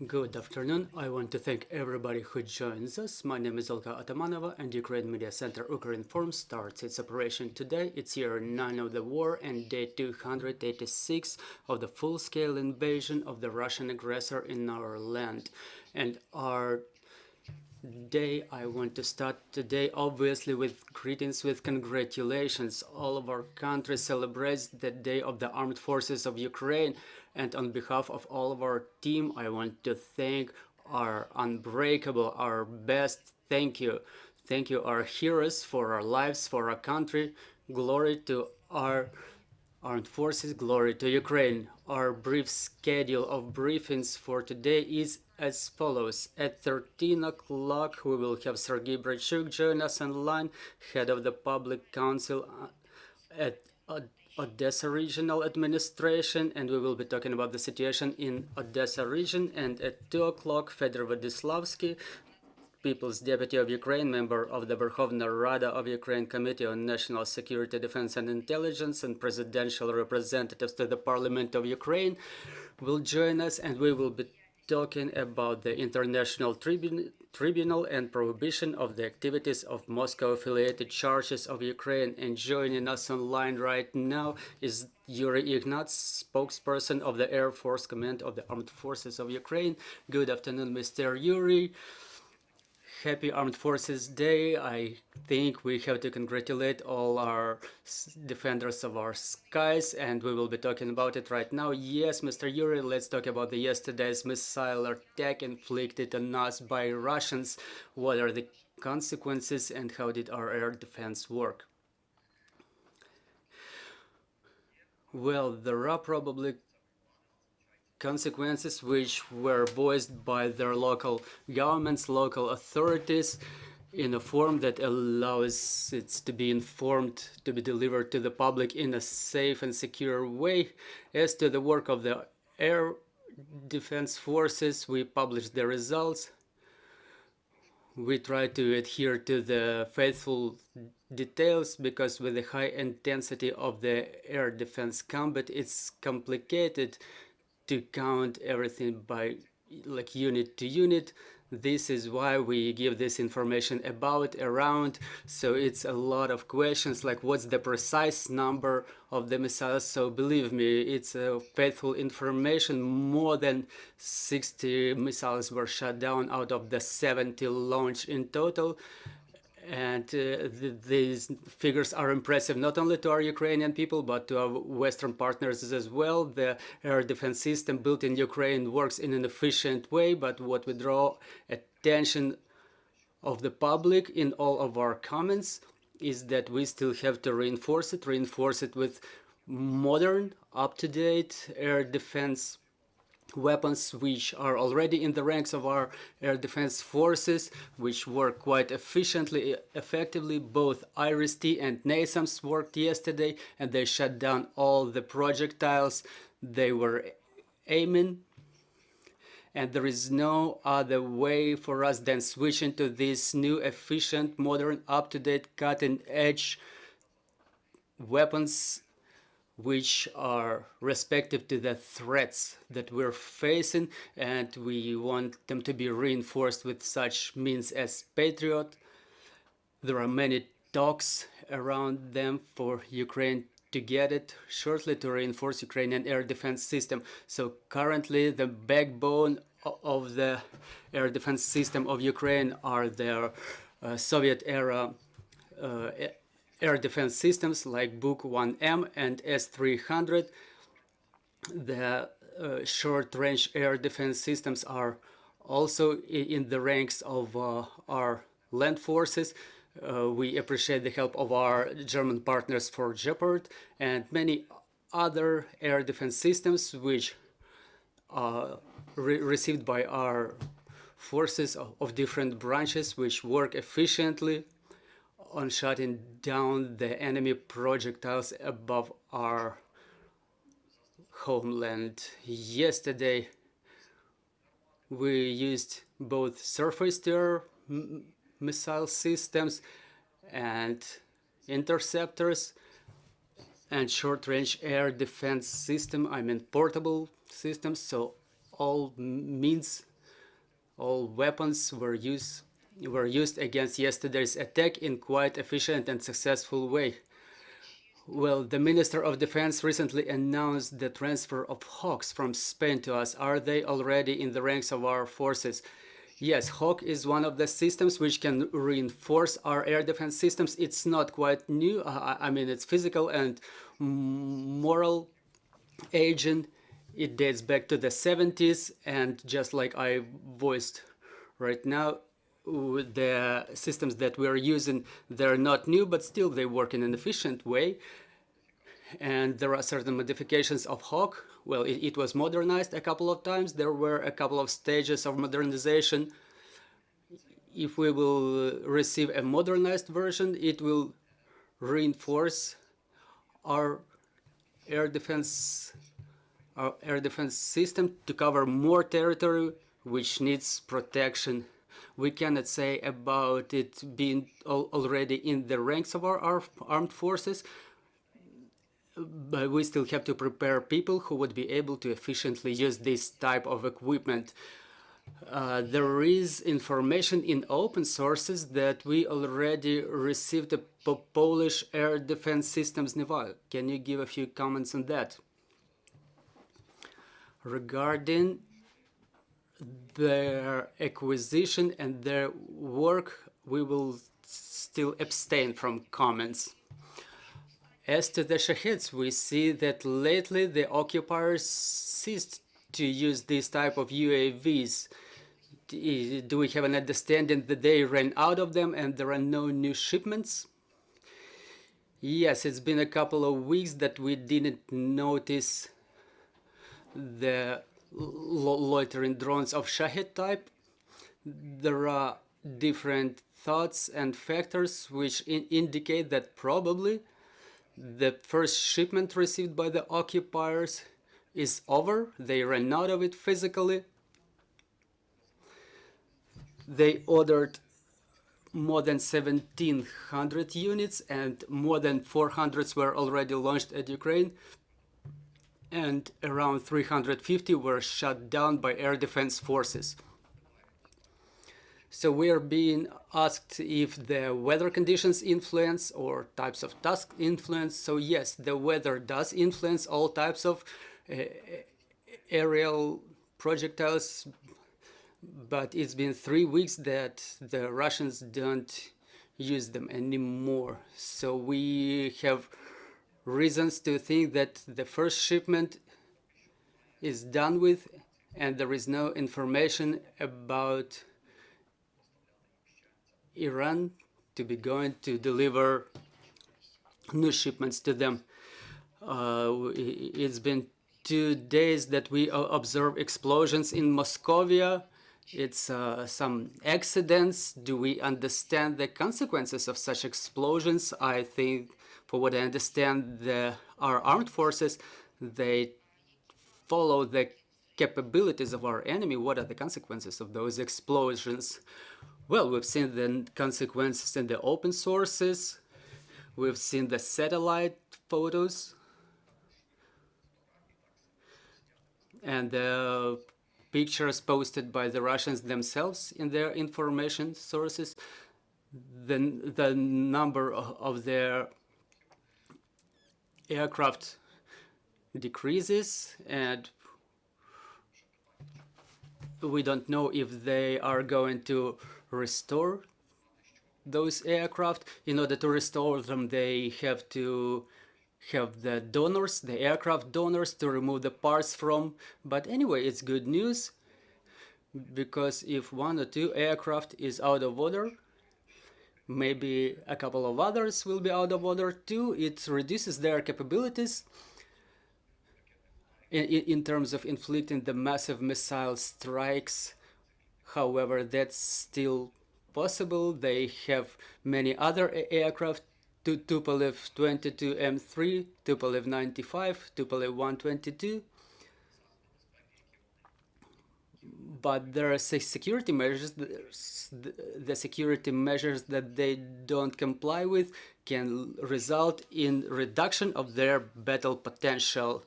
Good afternoon. I want to thank everybody who joins us. My name is Olga Atamanova, and Ukraine Media Center Ukrinform starts its operation today. It's year 9 of the war and day 286 of the full-scale invasion of the Russian aggressor in our land. And our day, I want to start today obviously with greetings, with congratulations. All of our country celebrates the Day of the Armed Forces of Ukraine, and on behalf of all of our team, I want to thank our unbreakable, our best. Thank you. Thank you, our heroes, for our lives, for our country. Glory to our Armed Forces, glory to Ukraine. Our brief schedule of briefings for today is as follows. At 13 o'clock, we will have Sergei Brachuk join us online, head of the Public Council at Odessa Regional Administration, and we will be talking about the situation in Odessa region. And at 2 o'clock, Fedor Vodislavsky, People's Deputy of Ukraine, member of the Verkhovna Rada of Ukraine Committee on National Security, Defense and Intelligence, and presidential representatives to the Parliament of Ukraine, will join us, and we will be talking about the International Tribunal and prohibition of the activities of Moscow-affiliated churches of Ukraine. And joining us online right now is Iurii Ihnat, spokesperson of the Air Force Command of the Armed Forces of Ukraine. Good afternoon, Mr. Iurii. Happy Armed Forces Day. I think we have to congratulate all our defenders of our skies, and we will be talking about it right now. Yes, Mr. Iurii, let's talk about the yesterday's missile attack inflicted on us by Russians. What are the consequences and how did our air defense work? Well, there are probably consequences which were voiced by their local governments, local authorities, in a form that allows it to be informed, to be delivered to the public in a safe and secure way. As to the work of the air defense forces, we published the results. We try to adhere to the faithful details because with the high intensity of the air defense combat, it's complicated to count everything by like unit to unit. This is why we give this information about, around, so it's a lot of questions like what's the precise number of the missiles. So believe me, it's a faithful information. More than 60 missiles were shot down out of the 70 launched in total. And these figures are impressive not only to our Ukrainian people, but to our Western partners as well. The air defense system built in Ukraine works in an efficient way, but what we draw attention of the public in all of our comments is that we still have to reinforce it with modern, up-to-date air defense weapons which are already in the ranks of our air defense forces, which work quite efficiently, effectively. Both Iurii and NASAMS worked yesterday, and they shut down all the projectiles they were aiming. And there is no other way for us than switching to these new, efficient, modern, up-to-date, cutting-edge weapons which are respective to the threats that we're facing, and we want them to be reinforced with such means as Patriot. There are many talks around them for Ukraine to get it shortly to reinforce Ukrainian air defense system. So currently the backbone of the air defense system of Ukraine are their Soviet era air defense systems like Buk 1M and S-300. The short-range air defense systems are also in the ranks of our land forces. We appreciate the help of our German partners for Jeopard and many other air defense systems which are received by our forces of different branches, which work efficiently on shutting down the enemy projectiles above our homeland. Yesterday we used both surface-to-air missile systems and interceptors and short-range air defense system, I mean portable systems, so all means All weapons were used against yesterday's attack in quite efficient and successful way. Well, the Minister of Defense recently announced the transfer of Hawks from Spain to us. Are they already in the ranks of our forces? Yes, Hawk is one of the systems which can reinforce our air defense systems. It's not quite new. I mean, it's physical and moral agent. It dates back to the 70s, and just like I voiced right now, the systems that we're using, they're not new, but still they work in an efficient way. And there are certain modifications of Hawk. Well, it was modernized a couple of times. There were a couple of stages of modernization. If we will receive a modernized version, it will reinforce our air defense system to cover more territory which needs protection. We cannot say about it being already in the ranks of our armed forces, but we still have to prepare people who would be able to efficiently use this type of equipment. There is information in open sources that we already received the Polish air defense systems Naval. Can you give a few comments on that? Regarding their acquisition and their work, we will still abstain from comments. As to the Shaheds, we see that lately the occupiers ceased to use this type of UAVs. Do we have an understanding that they ran out of them and there are no new shipments? Yes, it's been a couple of weeks that we didn't notice the loitering drones of Shahed type. There are different thoughts and factors which indicate that probably the first shipment received by the occupiers is over. They ran out of it physically. They ordered more than 1,700 units and more than 400 were already launched at Ukraine, and around 350 were shot down by air defense forces. So we are being asked if the weather conditions influence or types of tasks influence. So yes, the weather does influence all types of aerial projectiles, but it's been 3 weeks that the Russians don't use them anymore. So we have reasons to think that the first shipment is done with and there is no information about Iran to be going to deliver new shipments to them. It's been 2 days that we observe explosions in Moscovia. It's some accidents. Do we understand the consequences of such explosions? I think, for what I understand, our armed forces, they follow the capabilities of our enemy. What are the consequences of those explosions? Well, we've seen the consequences in the open sources. We've seen the satellite photos and the pictures posted by the Russians themselves in their information sources. The number of their aircraft decreases, and we don't know if they are going to restore those aircraft. In order to restore them, they have to have the donors, the aircraft donors, to remove the parts from. But anyway, it's good news, because if 1 or 2 aircraft is out of order, maybe a couple of others will be out of order too. It reduces their capabilities in terms of inflicting the massive missile strikes. However, that's still possible. They have many other aircraft, Tupolev 22M3, Tupolev 95, Tupolev 122. But there are security measures. The security measures that they don't comply with can result in reduction of their battle potential.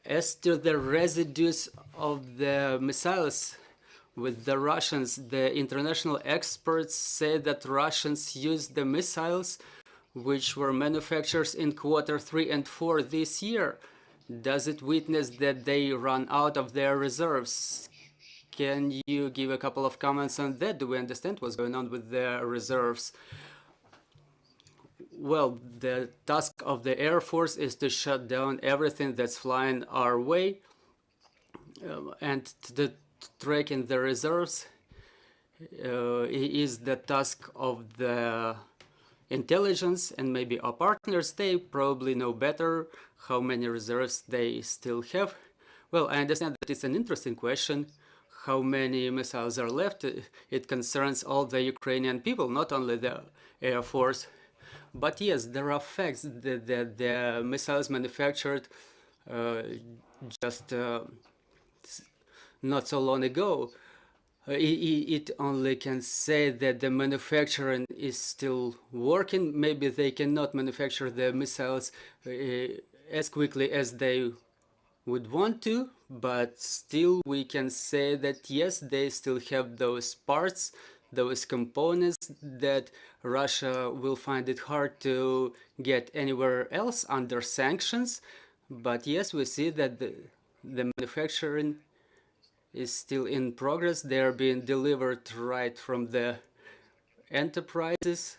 As to the residues of the missiles, with the Russians. The international experts say that Russians used the missiles which were manufactured in Q3 and 4 this year. Does it witness that they run out of their reserves? Can you give a couple of comments on that? Do we understand what's going on with their reserves? Well, the task of the Air Force is to shut down everything that's flying our way, and the tracking the reserves is the task of the intelligence and maybe our partners. They probably know better how many reserves they still have. Well, I understand that it's an interesting question. How many missiles are left? It concerns all the Ukrainian people, not only the Air Force. But yes, there are facts that the missiles manufactured just not so long ago. It only can say that the manufacturing is still working. Maybe they cannot manufacture the missiles as quickly as they would want to, but still we can say that yes, they still have those parts, those components that Russia will find it hard to get anywhere else under sanctions. But yes, we see that the manufacturing is still in progress. They are being delivered right from the enterprises.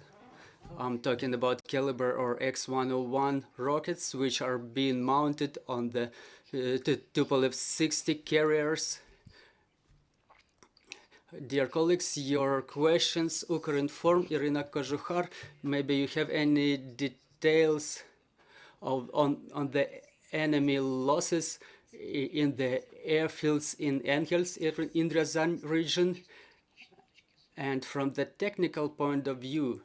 I'm talking about Caliber or X-101 rockets, which are being mounted on the Tupolev 60 carriers. Dear colleagues, your questions, Ukrinform, Irina Kožuhar, maybe you have any details on the enemy losses in the airfields in Engels, in Ryazan region, and from the technical point of view,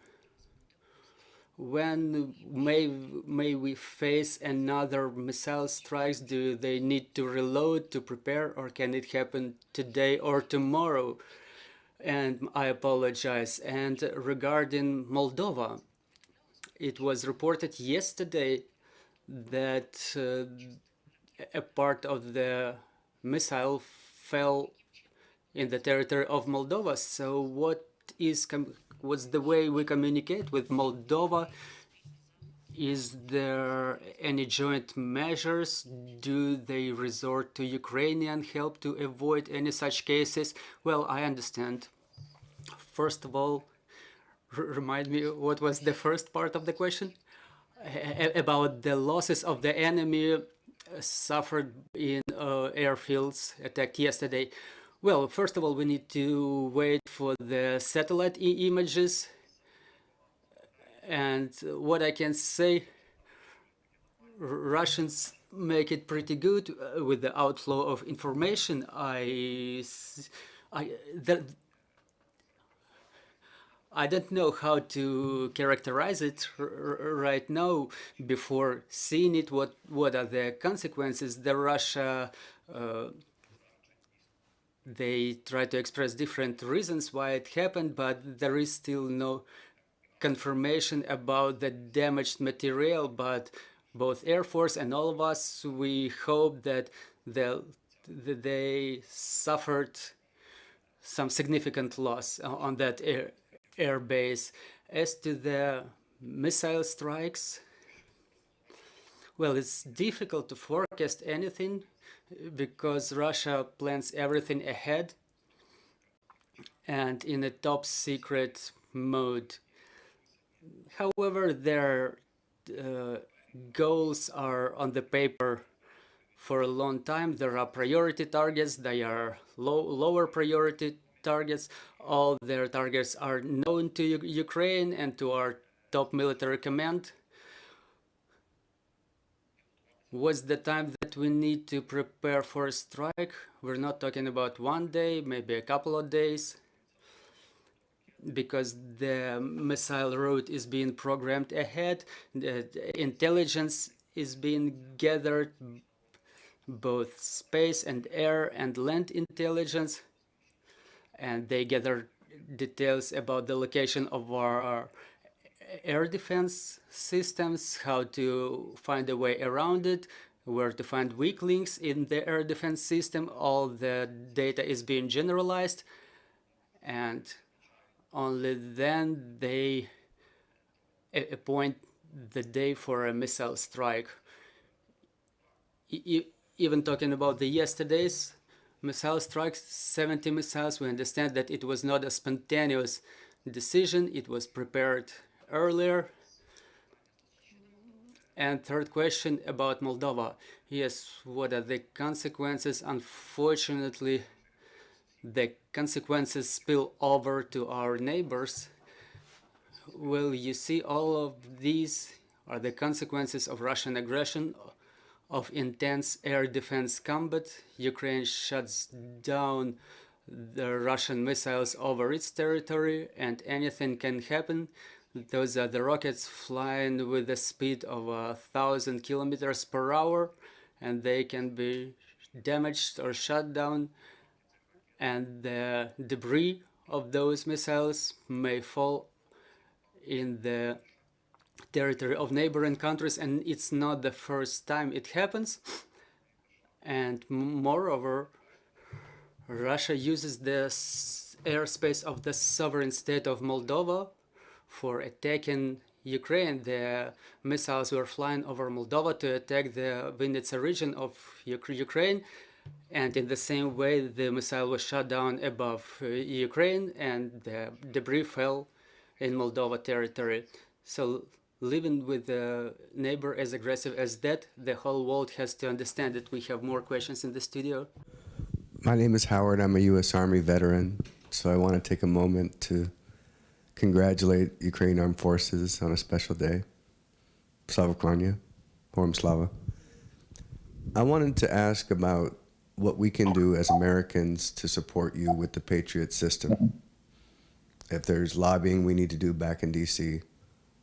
when may we face another missile strikes? Do they need to reload, to prepare, or can it happen today or tomorrow? And I apologize. And regarding Moldova, it was reported yesterday that a part of the missile fell in the territory of Moldova. So what's the way we communicate with Moldova? Is there any joint measures? Do they resort to Ukrainian help to avoid any such cases? Well, I understand. First of all, remind me, what was the first part of the question? About the losses of the enemy suffered in airfields attacked yesterday. Well, first of all, we need to wait for the satellite images. And what I can say, Russians make it pretty good with the outflow of information. I don't know how to characterize it right now. Before seeing it, what are the consequences? The Russia, they try to express different reasons why it happened, but there is still no confirmation about the damaged material. But both Air Force and all of us, we hope that they suffered some significant loss on that air base. As to the missile strikes, well, it's difficult to forecast anything because Russia plans everything ahead and in a top secret mode. However, their goals are on the paper for a long time. There are priority targets, they are lower priority targets. All their targets are known to Ukraine and to our top military command. What's the time that we need to prepare for a strike? We're not talking about one day, maybe a couple of days, because the missile route is being programmed ahead, the intelligence is being gathered, both space and air and land intelligence, and they gather details about the location of our air defense systems, how to find a way around it, where to find weak links in the air defense system. All the data is being generalized, and only then they appoint the day for a missile strike. Even talking about the yesterday's missile strikes, 70 missiles, we understand that it was not a spontaneous decision, it was prepared earlier. And third question about Moldova. Yes, what are the consequences? Unfortunately, the consequences spill over to our neighbors. Well, you see, all of these are the consequences of Russian aggression, of intense air defense combat. Ukraine shuts down the Russian missiles over its territory, and anything can happen. Those are the rockets flying with the speed of 1,000 kilometers per hour, and they can be damaged or shut down, and the debris of those missiles may fall in the territory of neighboring countries, and it's not the first time it happens. And moreover, Russia uses the airspace of the sovereign state of Moldova for attacking Ukraine. The missiles were flying over Moldova to attack the Vinnytsia region of Ukraine, and in the same way the missile was shot down above Ukraine, and the debris fell in Moldova territory. So living with a neighbor as aggressive as that, the whole world has to understand it. We have more questions in the studio. My name is Howard. I'm a U.S. Army veteran, so I want to take a moment to congratulate Ukraine Armed Forces on a special day. Slava Ukraini, Horum Slava. I wanted to ask about what we can do as Americans to support you with the Patriot system. If there's lobbying we need to do back in D.C.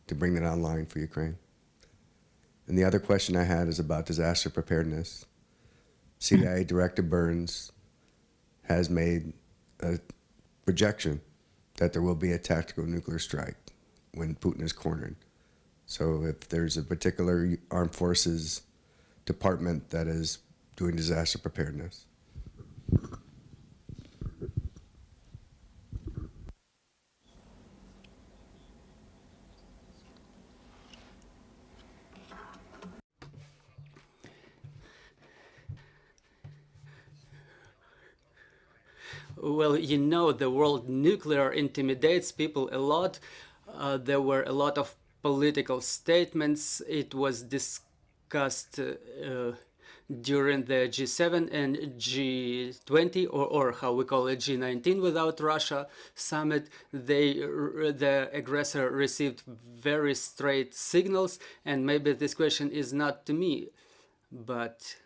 to bring that online for Ukraine. And the other question I had is about disaster preparedness. CIA Director Burns has made a projection that there will be a tactical nuclear strike when Putin is cornered. So if there's a particular armed forces department that is doing disaster preparedness. Well, you know, the world nuclear intimidates people a lot. There were a lot of political statements. It was discussed during the G7 and G20, or how we call it, G19 without Russia summit. The aggressor received very straight signals, and maybe this question is not to me, but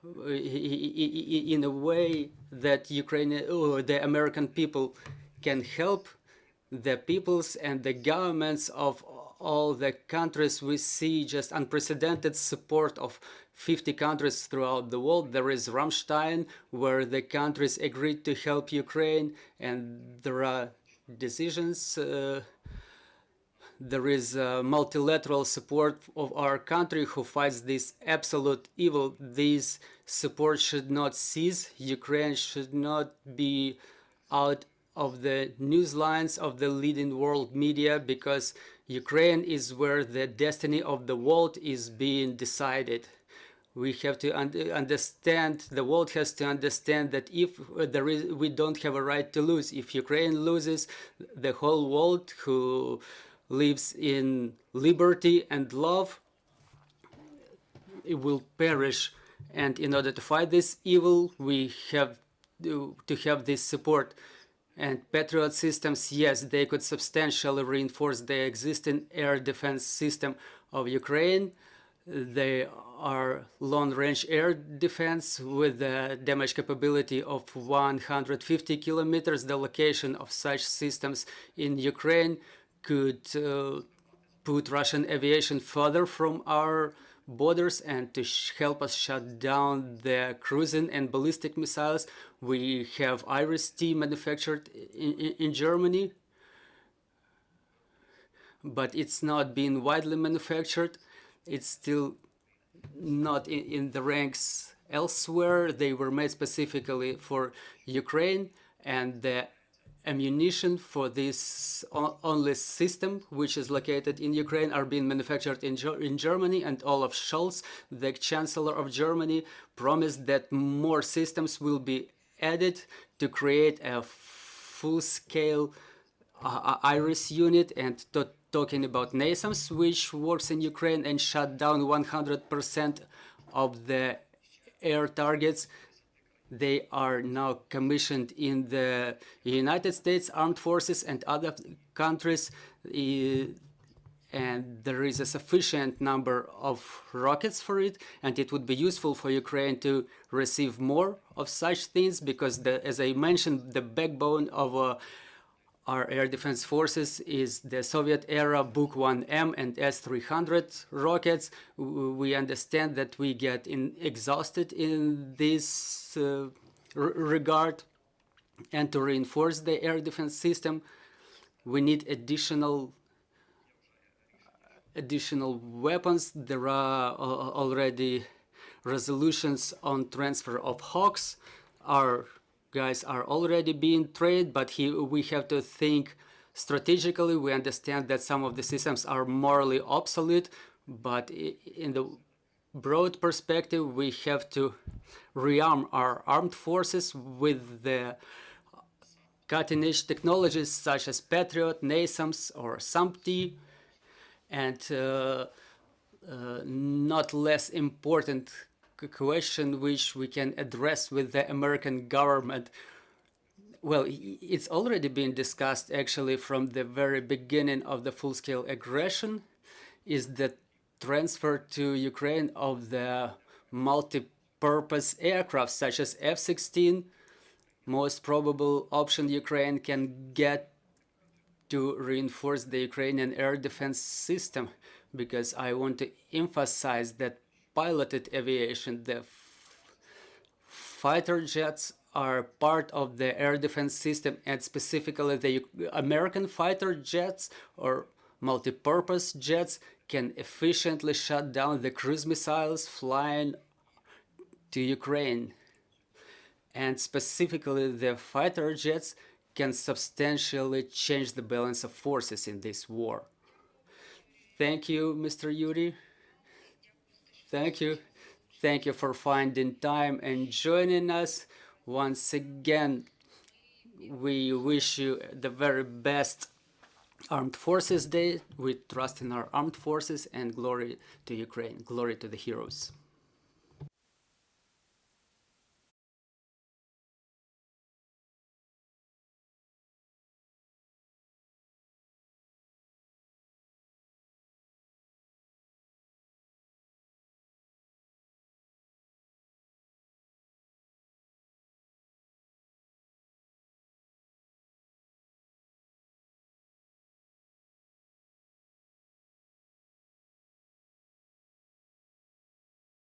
in a way that Ukraine or the American people can help the peoples and the governments of all the countries. We see just unprecedented support of 50 countries throughout the world. There is Ramstein, where the countries agreed to help Ukraine, and there are decisions. There is multilateral support of our country who fights this absolute evil. This support should not cease. Ukraine should not be out of the news lines of the leading world media, because Ukraine is where the destiny of the world is being decided. We have to understand, the world has to understand that if we don't have a right to lose. If Ukraine loses, the whole world who lives in liberty and love, it will perish. And in order to fight this evil, we have to have this support. And Patriot systems, yes, they could substantially reinforce the existing air defense system of Ukraine. They are long-range air defense with a damage capability of 150 kilometers. The location of such systems in Ukraine could put Russian aviation further from our borders and to help us shut down the cruising and ballistic missiles. We have Iris-T manufactured in Germany, but it's not being widely manufactured. It's still not in the ranks elsewhere. They were made specifically for Ukraine, and the ammunition for this only system, which is located in Ukraine, are being manufactured in Germany. And Olaf Scholz, the Chancellor of Germany, promised that more systems will be added to create a full-scale Iris unit. And talking about NASAMS, which works in Ukraine and shut down 100% of the air targets. They are now commissioned in the United States Armed Forces and other countries, and there is a sufficient number of rockets for it, and it would be useful for Ukraine to receive more of such things, because, as I mentioned, the backbone of our air defense forces is the Soviet-era Buk 1M and S-300 rockets. We understand that we get exhausted in this regard, and to reinforce the air defense system, we need additional weapons. There are already resolutions on transfer of Hawks. Our guys are already being trained, but we have to think strategically. We understand that some of the systems are morally obsolete, but in the broad perspective, we have to rearm our armed forces with the cutting-edge technologies such as Patriot, NASAMS, or SAMP-T, and not less important question which we can address with the American government. Well, it's already been discussed actually from the very beginning of the full-scale aggression, is the transfer to Ukraine of the multi-purpose aircraft such as F-16. Most probable option Ukraine can get to reinforce the Ukrainian air defense system, because I want to emphasize that piloted aviation, the fighter jets, are part of the air defense system, and specifically the American fighter jets or multi-purpose jets can efficiently shut down the cruise missiles flying to Ukraine. And specifically the fighter jets can substantially change the balance of forces in this war. Thank you, Mr. Iurii. Thank you. Thank you for finding time and joining us. Once again, we wish you the very best Armed Forces Day. We trust in our armed forces, and glory to Ukraine. Glory to the heroes.